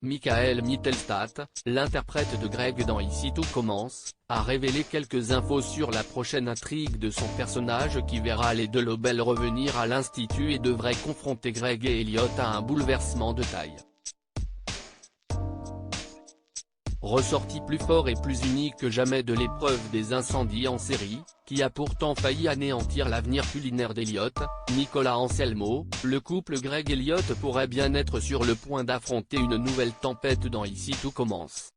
Michael Mittelstadt, l'interprète de Greg dans Ici Tout Commence, a révélé quelques infos sur la prochaine intrigue de son personnage qui verra les deux Lobel revenir à l'Institut et devrait confronter Greg et Elliot à un bouleversement de taille. Ressorti plus fort et plus uni que jamais de l'épreuve des incendies en série, qui a pourtant failli anéantir l'avenir culinaire d'Elliot, Nicolas Anselmo, le couple Greg-Elliot pourrait bien être sur le point d'affronter une nouvelle tempête dans Ici Tout Commence.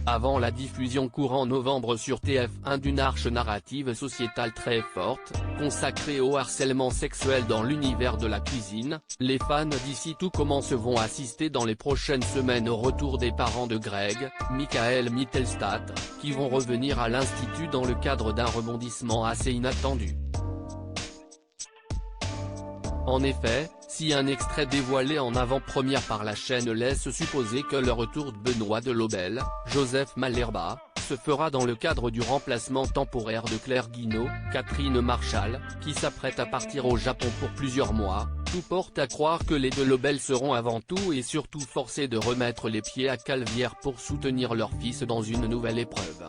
Avant la diffusion courant novembre sur TF1 d'une arche narrative sociétale très forte, consacrée au harcèlement sexuel dans l'univers de la cuisine, les fans d'Ici Tout Commence vont assister dans les prochaines semaines au retour des parents de Greg, Michael Mittelstadt, qui vont revenir à l'Institut dans le cadre d'un rebondissement assez inattendu. En effet, si un extrait dévoilé en avant-première par la chaîne laisse supposer que le retour de Benoît de Lobel, Joseph Malherba, se fera dans le cadre du remplacement temporaire de Claire Guinaud, Catherine Marchal, qui s'apprête à partir au Japon pour plusieurs mois, tout porte à croire que les deux Lobel seront avant tout et surtout forcés de remettre les pieds à Calvière pour soutenir leur fils dans une nouvelle épreuve.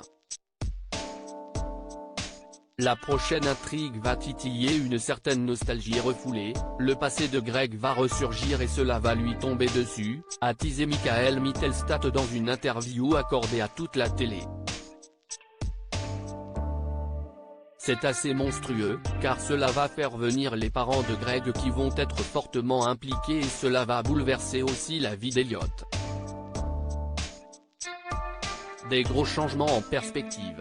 La prochaine intrigue va titiller une certaine nostalgie refoulée, le passé de Greg va ressurgir et cela va lui tomber dessus, a teasé Michael Mittelstadt dans une interview accordée à toute la télé. C'est assez monstrueux, car cela va faire venir les parents de Greg qui vont être fortement impliqués et cela va bouleverser aussi la vie d'Elliot. Des gros changements en perspective.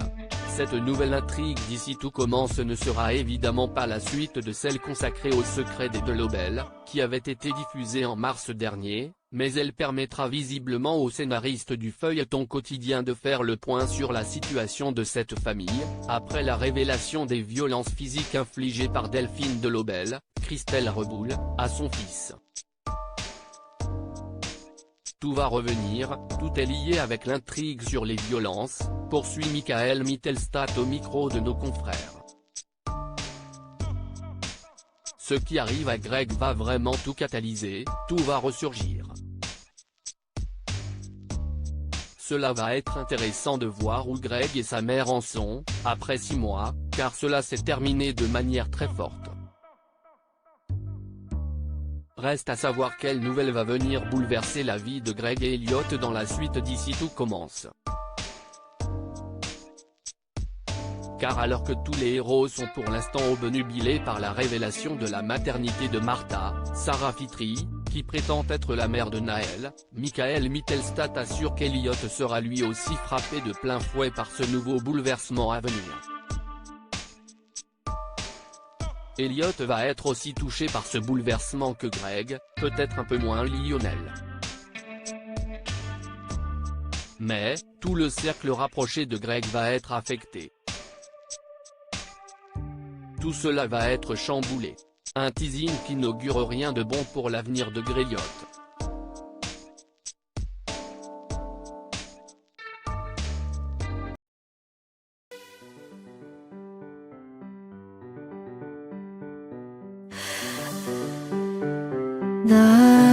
Cette nouvelle intrigue d'Ici Tout Commence ne sera évidemment pas la suite de celle consacrée au secret des deux Lobel, qui avait été diffusée en mars dernier, mais elle permettra visiblement aux scénaristes du feuilleton quotidien de faire le point sur la situation de cette famille, après la révélation des violences physiques infligées par Delphine de Lobel, Christelle Reboul, à son fils. Tout va revenir, tout est lié avec l'intrigue sur les violences, poursuit Michael Mittelstadt au micro de nos confrères. Ce qui arrive à Greg va vraiment tout catalyser, tout va ressurgir. Cela va être intéressant de voir où Greg et sa mère en sont, après 6 mois, car cela s'est terminé de manière très forte. Reste à savoir quelle nouvelle va venir bouleverser la vie de Greg et Elliot dans la suite d'Ici Tout Commence. Car alors que tous les héros sont pour l'instant obnubilés par la révélation de la maternité de Martha, Sarah Fitri, qui prétend être la mère de Naël, Michael Mittelstadt assure qu'Elliot sera lui aussi frappé de plein fouet par ce nouveau bouleversement à venir. Elliot va être aussi touché par ce bouleversement que Greg, peut-être un peu moins Lionel. Mais, tout le cercle rapproché de Greg va être affecté. Tout cela va être chamboulé. Un teasing qui n'augure rien de bon pour l'avenir de Greliot. The